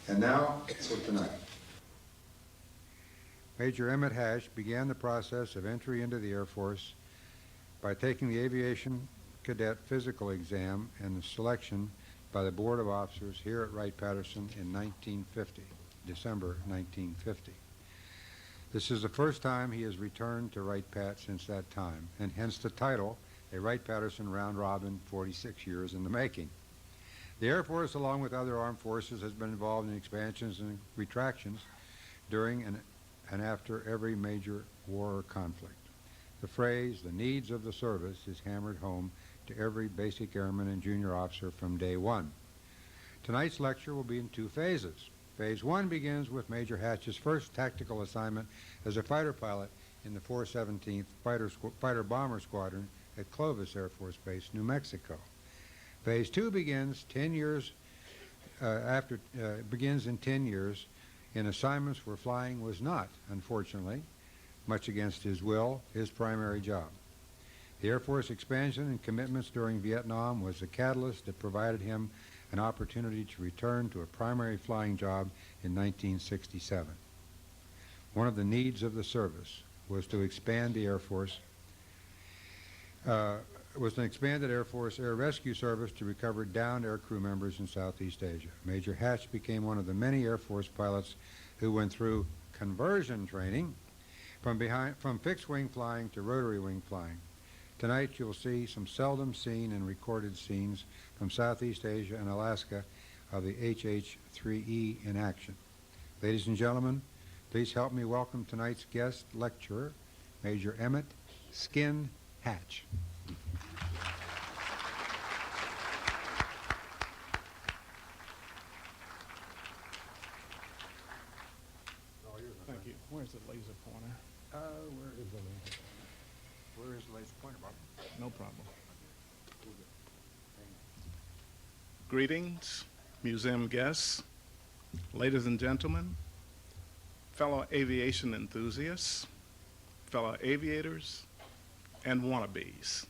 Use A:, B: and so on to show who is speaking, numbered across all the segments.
A: And now for tonight.
B: Major Emmett Hatch began the process of entry into the Air Force by taking the Aviation Cadet Physical Exam and the selection by the Board of Officers here at Wright-Patterson in 1950, December 1950. This is the first time he has returned to Wright-Pat since that time, and hence the title, A Wright-Patterson Round Robin, 46 years in the making. The Air Force, along with other armed forces, has been involved in expansions and retractions during and after every major war or conflict. The phrase, the needs of the service, is hammered home to every basic airman and junior officer from day one. Tonight's lecture will be in two phases. Phase 1 begins with Major Hatch's first tactical assignment as a fighter pilot in the 417th Fighter Bomber Squadron at Clovis Air Force Base, New Mexico. Phase 2 begins in 10 years in assignments where flying was not, unfortunately, much against his will, his primary job. The Air Force expansion and commitments during Vietnam was the catalyst that provided him an opportunity to return to a primary flying job in 1967. One of the needs of the service was to expand the Air Force was an expanded Air Force Air Rescue Service to recover downed air crew members in Southeast Asia. Major Hatch became one of the many Air Force pilots who went through conversion training from fixed-wing flying to rotary-wing flying. Tonight you'll see some seldom seen and recorded scenes from Southeast Asia and Alaska of the HH-3E in action. Ladies and gentlemen, please help me welcome tonight's guest lecturer, Major Emmett Skin Hatch.
C: Thank you. Where's the laser pointer?
B: Where is the laser pointer, Bob?
C: No problem. Greetings, museum guests, ladies and gentlemen, fellow aviation enthusiasts, fellow aviators, and wannabes.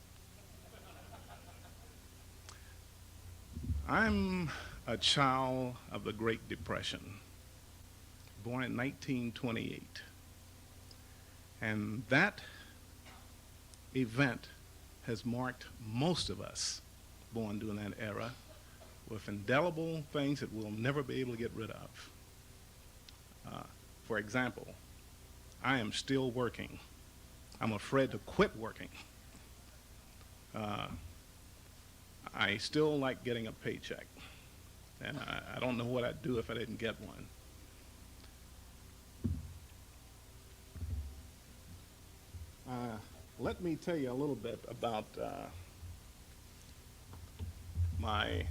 C: I'm a child of the Great Depression, born in 1928. And that event has marked most of us born during that era with indelible things that we'll never be able to get rid of. For example, I am still working. I'm afraid to quit working. I still like getting a paycheck, and I don't know what I'd do if I didn't get one. Let me tell you a little bit about my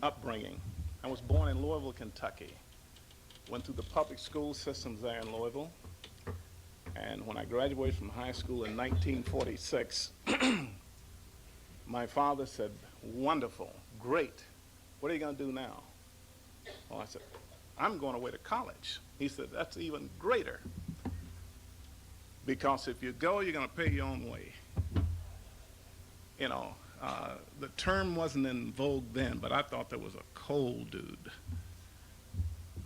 C: upbringing. I was born in Louisville, Kentucky. Went through the public school systems there in Louisville. And when I graduated from high school in 1946, my father said, "Wonderful, great. What are you going to do now?" Well, I said, "I'm going away to college." He said, "That's even greater. Because if you go, you're going to pay your own way." You know, the term wasn't in vogue then, but I thought that was a cold dude.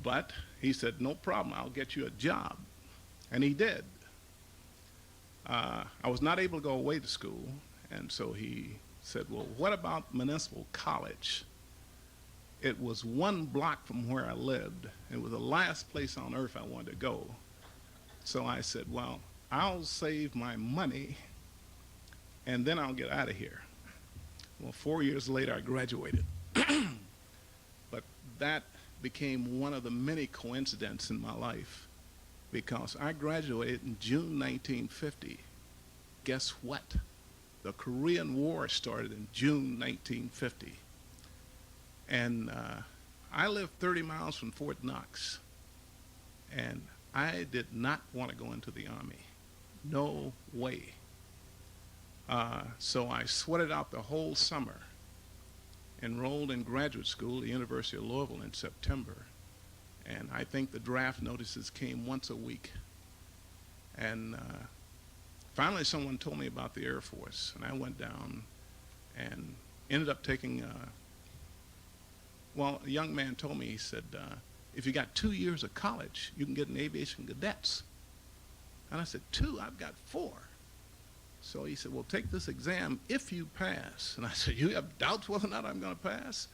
C: But he said, "No problem, I'll get you a job." And he did. I was not able to go away to school, and so he said, "Well, what about Municipal College?" It was one block from where I lived. It was the last place on earth I wanted to go. So I said, "Well, I'll save my money, and then I'll get out of here." Well, 4 years later, I graduated. But that became one of the many coincidences in my life, because I graduated in June 1950. Guess what? The Korean War started in June 1950. And I lived 30 miles from Fort Knox, and I did not want to go into the Army. No way. So I sweated out the whole summer, enrolled in graduate school at the University of Louisville in September, and I think the draft notices came once a week. And finally someone told me about the Air Force, and I went down and ended up taking, well, a young man told me, he said, if you got 2 years of college, you can get an aviation cadets. And I said, 2? I've got 4. So he said, well, take this exam if you pass. And I said, you have doubts whether or not I'm going to pass?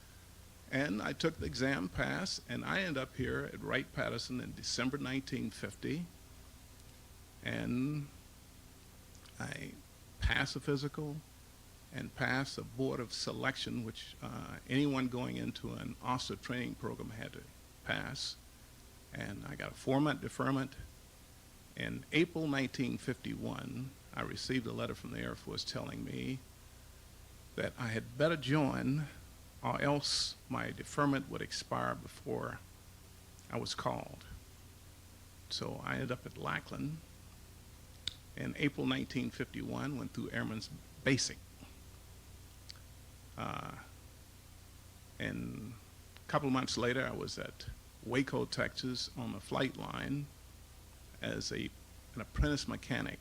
C: And I took the exam, passed, and I ended up here at Wright-Patterson in December 1950. And I passed the physical and passed the board of selection, which anyone going into an officer training program had to pass. And I got a 4-month deferment. In April 1951, I received a letter from the Air Force telling me that I had better join, or else my deferment would expire before I was called. So I ended up at Lackland in April 1951, went through Airman's Basic. And a couple of months later, I was at Waco, Texas on the flight line as an apprentice mechanic.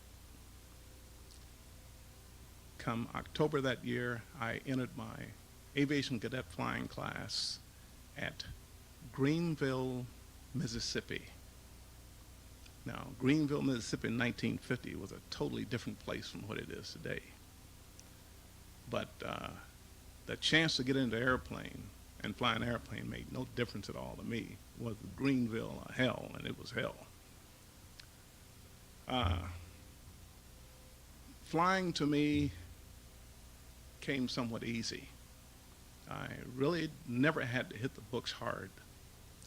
C: Come October that year, I entered my aviation cadet flying class at Greenville, Mississippi. Now, Greenville, Mississippi in 1950 was a totally different place from what it is today. But the chance to get into an airplane and fly an airplane made no difference at all to me. Was Greenville a hell? And it was hell. Flying to me came somewhat easy. I really never had to hit the books hard.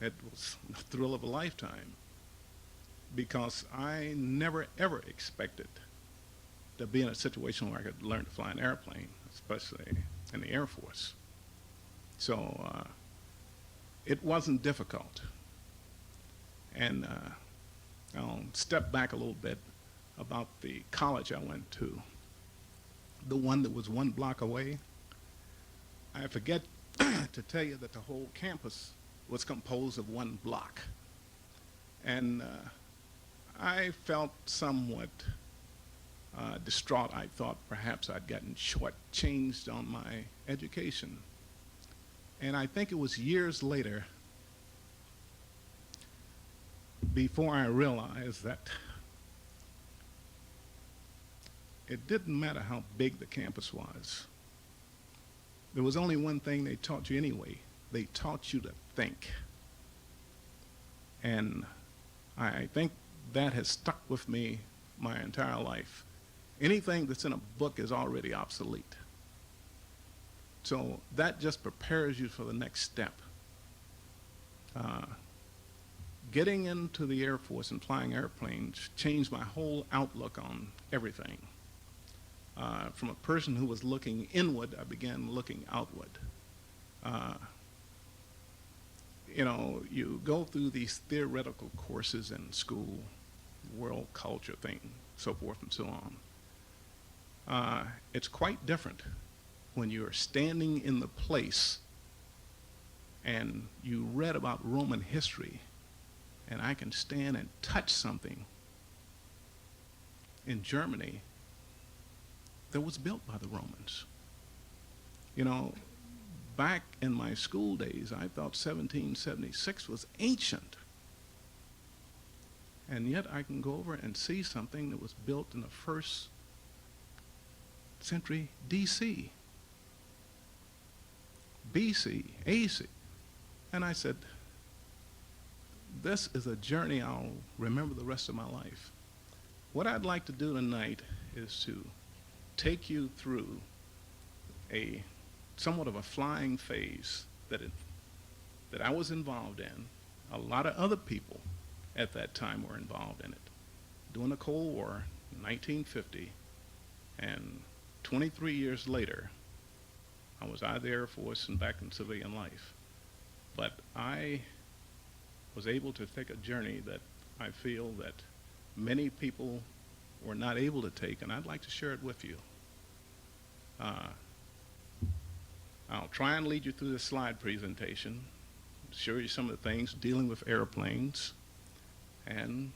C: It was the thrill of a lifetime because I never ever expected to be in a situation where I could learn to fly an airplane, especially in the Air Force. So it wasn't difficult. And I'll step back a little bit about the college I went to, the one that was 1 block away. I forget to tell you that the whole campus was composed of 1 block. And I felt somewhat distraught. I thought perhaps I'd gotten shortchanged on my education. And I think it was years later before I realized that it didn't matter how big the campus was. There was only one thing they taught you anyway. They taught you to think. And I think that has stuck with me my entire life. Anything that's in a book is already obsolete. So that just prepares you for the next step. Getting into the Air Force and flying airplanes changed my whole outlook on everything. From a person who was looking inward, I began looking outward. You go through these theoretical courses in school, world culture thing, so forth and so on. It's quite different when you're standing in the place and you read about Roman history, and I can stand and touch something in Germany that was built by the Romans. Back in my school days, I thought 1776 was ancient. And yet I can go over and see something that was built in the 1st century DC, BC, AC. And I said, this is a journey I'll remember the rest of my life. What I'd like to do tonight is to take you through a somewhat of a flying phase that I was involved in. A lot of other people at that time were involved in it. During the Cold War in 1950, and 23 years later, I was out of the Air Force and back in civilian life. But I was able to take a journey that I feel that many people were not able to take, and I'd like to share it with you. I'll try and lead you through this slide presentation, show you some of the things dealing with airplanes, and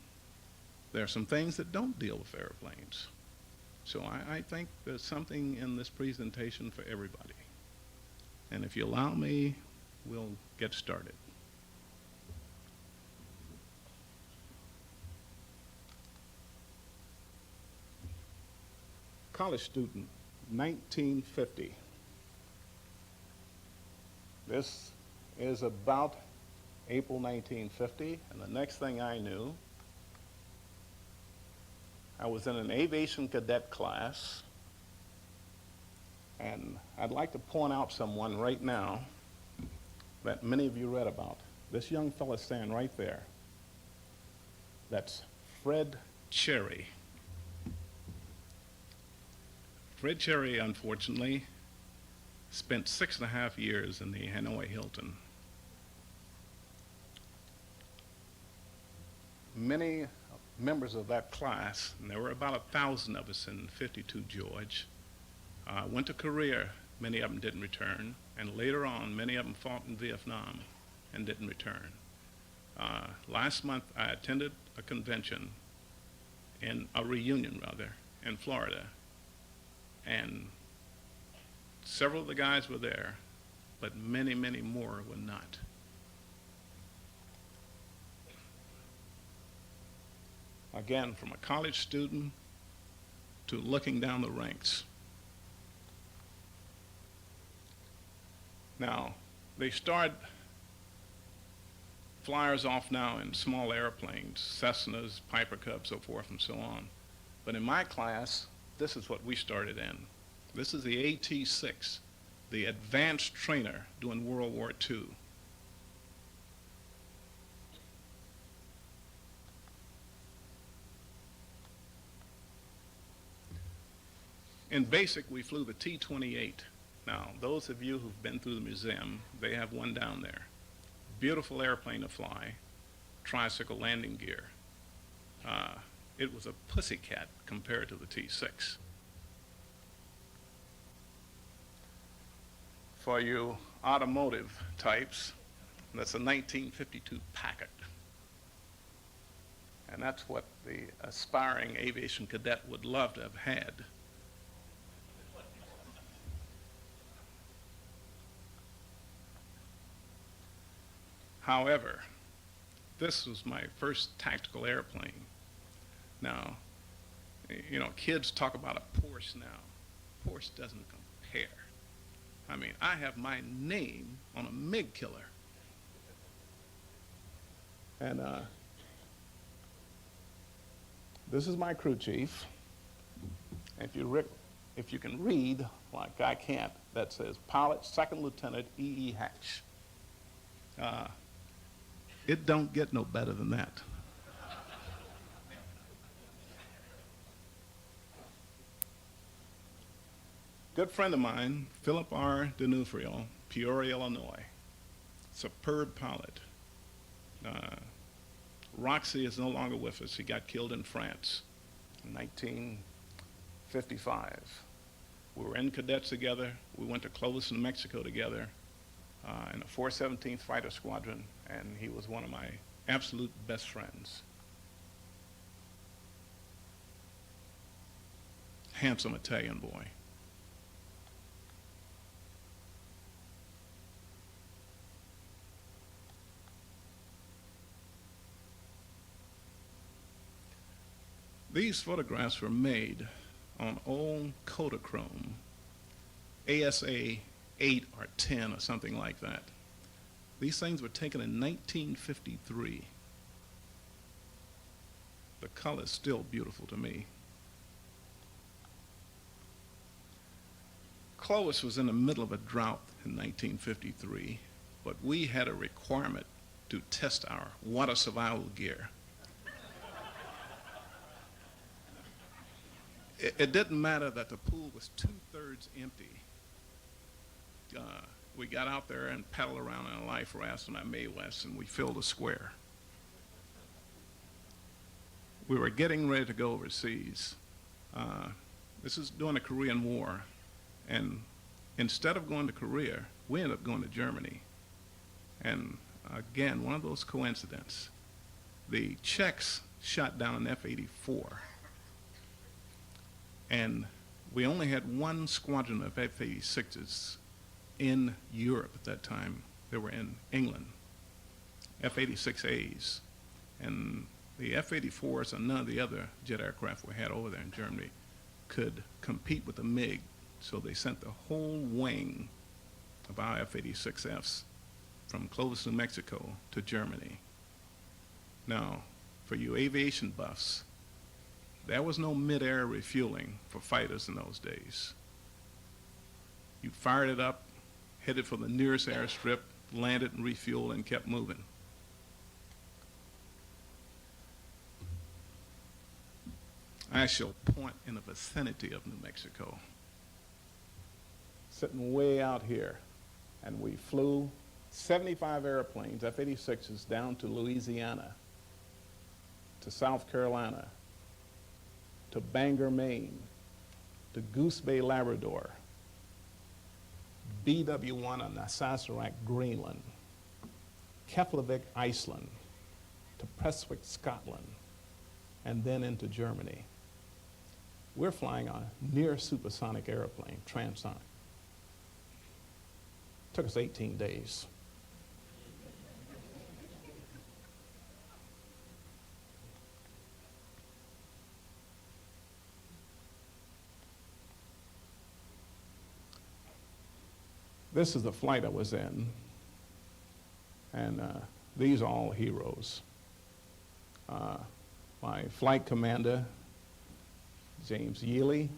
C: there are some things that don't deal with airplanes. So I think there's something in this presentation for everybody. And if you allow me, we'll get started. college student, 1950. This is about April 1950, and the next thing I knew, I was in an aviation cadet class, and I'd like to point out someone right now that many of you read about. This young fella standing right there. That's Fred Cherry. Fred Cherry, unfortunately, spent 6.5 years in the Hanoi Hilton. Many members of that class, and there were about 1,000 of us in 52 George, went to Korea. Many of them didn't return, and later on, many of them fought in Vietnam and didn't return. Last month, I attended a convention, a reunion rather, in Florida, and several of the guys were there, but many, many more were not. Again, from a college student to looking down the ranks. Now, they start flyers off now in small airplanes, Cessnas, Piper Cubs, so forth and so on. But in my class, this is what we started in. This is the AT-6, the advanced trainer during World War II. In basic, we flew the T-28. Now, those of you who've been through the museum, they have one down there. Beautiful airplane to fly, tricycle landing gear. It was a pussycat compared to the T-6. For you automotive types, that's a 1952 Packard. And that's what the aspiring aviation cadet would love to have had. However, this was my first tactical airplane. Now, you know, kids talk about a Porsche now. Porsche doesn't compare. I mean, I have my name on a MiG killer. And this is my crew chief. If you can read, like I can't, that says Pilot Second Lieutenant E.E. Hatch. It don't get no better than that. Good friend of mine, Philip R. D'Onofrio, Peoria, Illinois. Superb pilot. Roxy is no longer with us. He got killed in France in 1955. We were in cadets together. We went to Clovis, New Mexico together in the 417th Fighter Squadron, and he was one of my absolute best friends. Handsome Italian boy. These photographs were made on old Kodachrome, ASA 8 or 10 or something like that. These things were taken in 1953. The color is still beautiful to me. Clovis was in the middle of a drought in 1953, but we had a requirement to test our water survival gear. It didn't matter that the pool was 2/3 empty. We got out there and paddled around in a life raft on our Mae West, and we filled a square. We were getting ready to go overseas. This is during the Korean War, and instead of going to Korea, we ended up going to Germany. And again, one of those coincidences. The Czechs shot down an F-84. And we only had one squadron of F-86s in Europe at that time. They were in England, F-86As. And the F-84s and none of the other jet aircraft we had over there in Germany could compete with the MiG. So they sent the whole wing of our F-86Fs from Clovis, New Mexico to Germany. Now, for you aviation buffs, there was no mid-air refueling for fighters in those days. You fired it up, headed for the nearest airstrip, landed and refueled and kept moving. I shall point in the vicinity of New Mexico. Sitting way out here, and we flew 75 airplanes, F-86s, down to Louisiana, to South Carolina, to Bangor, Maine, to Goose Bay, Labrador, BW-1 on Sassenach, Greenland, Keflavik, Iceland, to Prestwick, Scotland, and then into Germany. We're flying a near supersonic airplane, transonic. Took us 18 days. This is the flight I was in, and these are all heroes. My flight commander, James Yealy,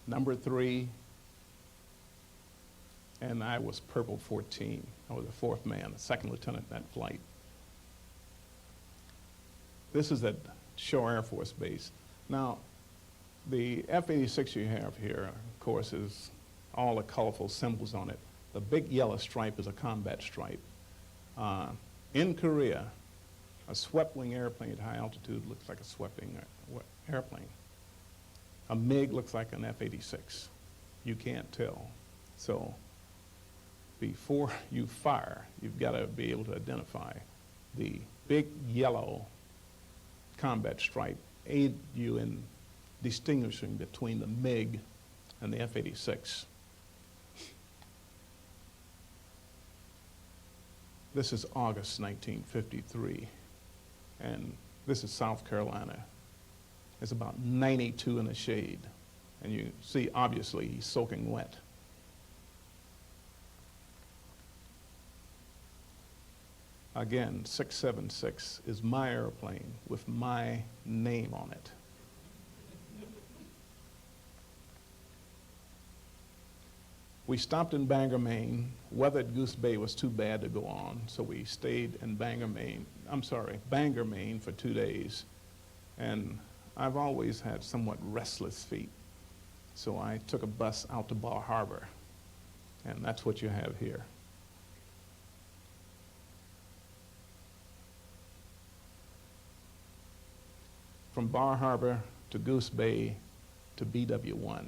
C: number 3, and I was Purple 14. I was the 4th man, the 2nd lieutenant in that flight. This is at Shore Air Force Base. Now, the F-86 you have here, of course, is all the colorful symbols on it. The big yellow stripe is a combat stripe. In Korea, a swept-wing airplane at high altitude looks like a swept-wing airplane. A MiG looks like an F-86. You can't tell. So before you fire, you've got to be able to identify the big yellow combat stripe, aid you in distinguishing between the MiG and the F-86. This is August 1953, and this is South Carolina. It's about 92 in the shade, and you see, obviously, he's soaking wet. Again, 676 is my airplane with my name on it. We stopped in Bangor, Maine. Weather at Goose Bay was too bad to go on, so we stayed in Bangor, Maine for 2 days. And I've always had somewhat restless feet, so I took a bus out to Bar Harbor, and that's what you have here. From Bar Harbor to Goose Bay to BW-1.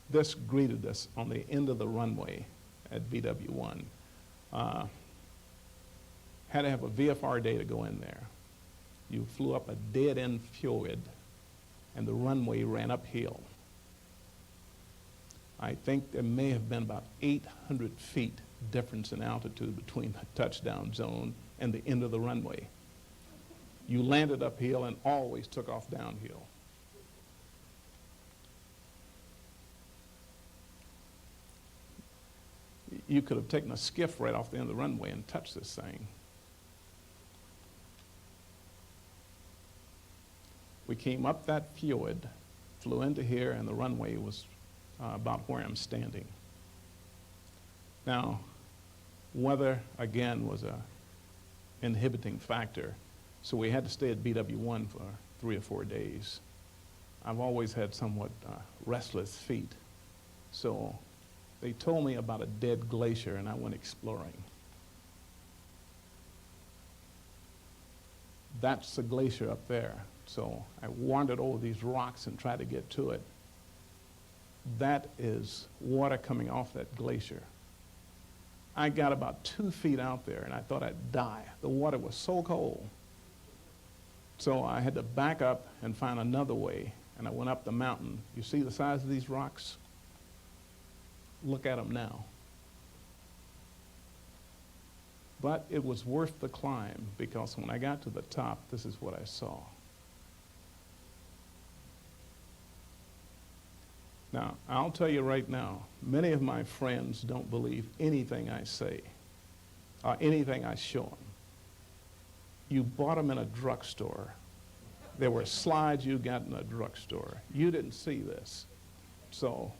C: This greeted us on the end of the runway at BW-1. Had to have a VFR day to go in there. You flew up a dead-end fjord, and the runway ran uphill. I think there may have been about 800 feet difference in altitude between the touchdown zone and the end of the runway. You landed uphill and always took off downhill. You could have taken a skiff right off the end of the runway and touched this thing. We came up that fjord, flew into here, and the runway was about where I'm standing. Now, weather, again, was a inhibiting factor, so we had to stay at BW-1 for 3 or 4 days. I've always had somewhat restless feet, so they told me about a dead glacier, and I went exploring. That's the glacier up there. So I wandered over these rocks and tried to get to it. That is water coming off that glacier. I got about 2 feet out there, and I thought I'd die. The water was so cold. So I had to back up and find another way, and I went up the mountain. You see the size of these rocks? Look at them now. But it was worth the climb, because when I got to the top, this is what I saw. Now, I'll tell you right now, many of my friends don't believe anything I say or anything I show them. You bought them in a drugstore. There were slides you got in a drugstore. You didn't see this. So,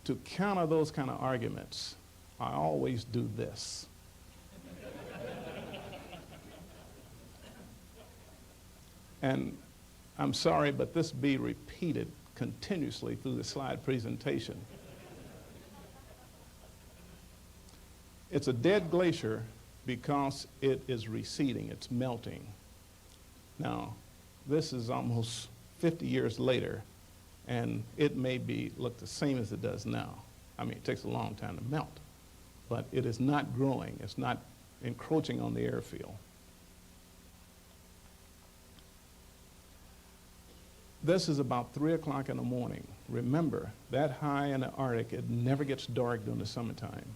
C: to counter those kind of arguments, I always do this. And I'm sorry, but this be repeated continuously through the slide presentation. It's a dead glacier because it is receding, it's melting. Now, this is almost 50 years later, and it may look the same as it does now. I mean, it takes a long time to melt, but it is not growing, it's not encroaching on the airfield. This is about 3 o'clock in the morning. Remember, that high in the Arctic, it never gets dark during the summertime.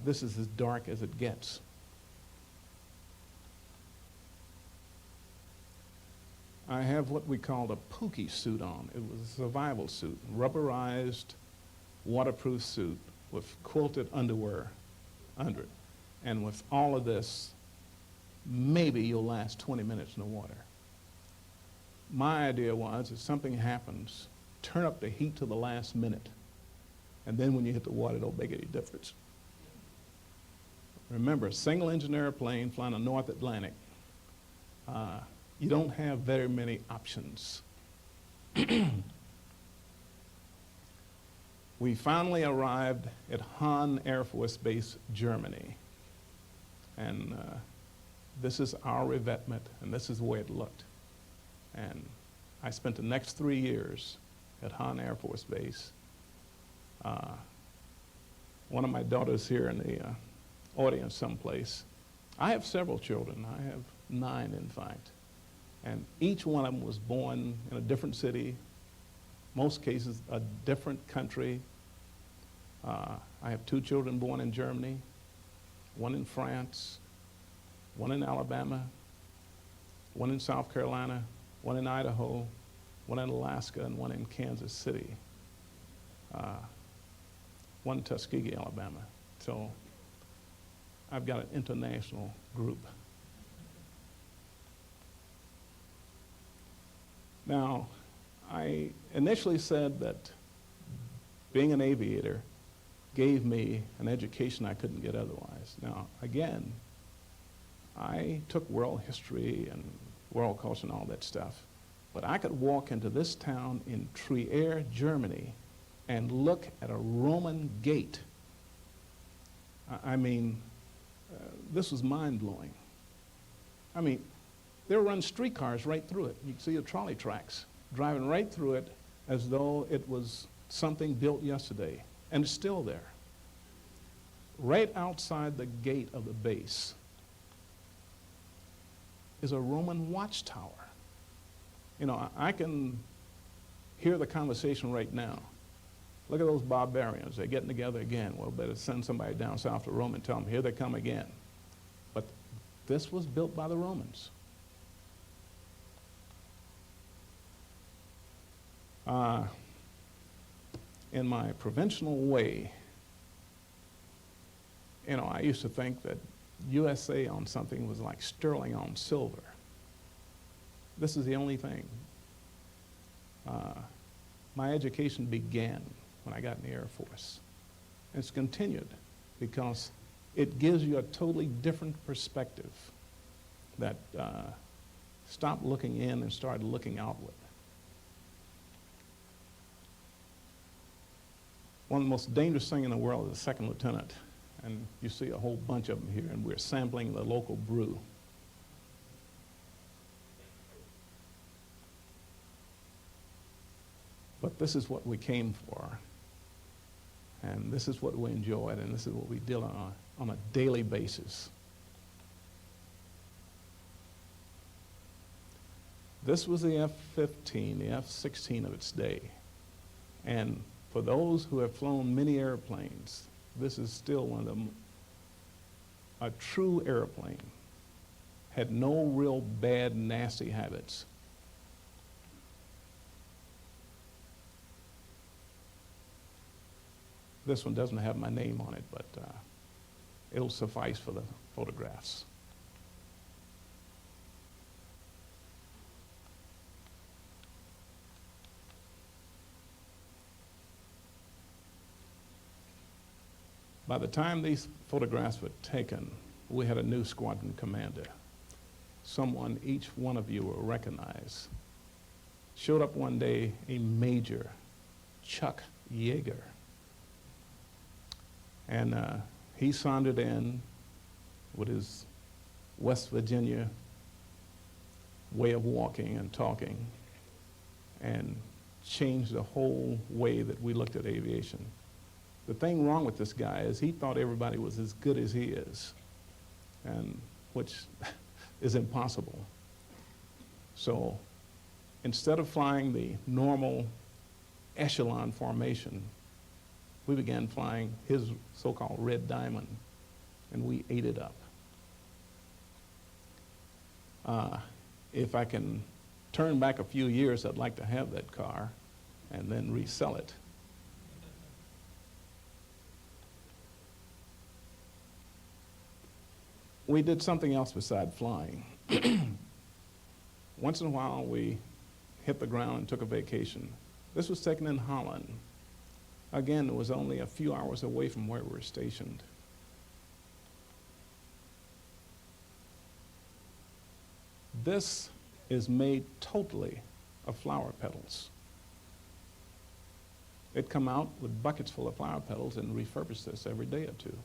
C: This is as dark as it gets. I have what we called a Pookie suit on. It was a survival suit, rubberized, waterproof suit with quilted underwear under it. And with all of this, maybe you'll last 20 minutes in the water. My idea was, if something happens, turn up the heat to the last minute. And then when you hit the water, it don't make any difference. Remember, single-engine airplane flying the North Atlantic. You don't have very many options. We finally arrived at Hahn Air Force Base, Germany. And this is our revetment, and this is the way it looked. And I spent the next 3 years at Hahn Air Force Base. One of my daughters here in the audience someplace. I have several children. I have 9, in fact. And each one of them was born in a different city, most cases a different country. I have 2 children born in Germany, 1 in France, 1 in Alabama, 1 in South Carolina, 1 in Idaho, 1 in Alaska, and 1 in Kansas City, 1 in Tuskegee, Alabama. So I've got an international group. Now, I initially said that being an aviator gave me an education I couldn't get otherwise. Now, again, I took world history and world culture and all that stuff, but I could walk into this town in Trier, Germany, and look at a Roman gate. I mean, this was mind-blowing. I mean, they were running streetcars right through it. You can see the trolley tracks driving right through it as though it was something built yesterday, and it's still there. Right outside the gate of the base is a Roman watchtower. You know, I can hear the conversation right now. Look at those barbarians. They're getting together again. Well, better send somebody down south to Rome and tell them, here they come again. But this was built by the Romans. In my provincial way, you know, I used to think that USA on something was like sterling on silver. This is the only thing. My education began when I got in the Air Force. And it's continued because it gives you a totally different perspective that stop looking in and start looking outward. One of the most dangerous things in the world is a second lieutenant. And you see a whole bunch of them here, and we're sampling the local brew. But this is what we came for. And this is what we enjoyed, and this is what we did on a daily basis. This was the F-15, the F-16 of its day. And for those who have flown many airplanes, this is still one of the a true airplane, had no real bad, nasty habits. This one doesn't have my name on it, but it'll suffice for the photographs. By the time these photographs were taken, we had a new squadron commander. Someone each one of you will recognize. Showed up one day, a Major Chuck Yeager. And he sauntered in with his West Virginia way of walking and talking and changed the whole way that we looked at aviation. The thing wrong with this guy is he thought everybody was as good as he is, and which is impossible. So instead of flying the normal echelon formation, we began flying his so-called red diamond, and we ate it up. If I can turn back a few years, I'd like to have that car and then resell it. We did something else besides flying. Once in a while, we hit the ground and took a vacation. This was taken in Holland. Again, it was only a few hours away from where we were stationed. This is made totally of flower petals. They'd come out with buckets full of flower petals and refurbish this every day or two.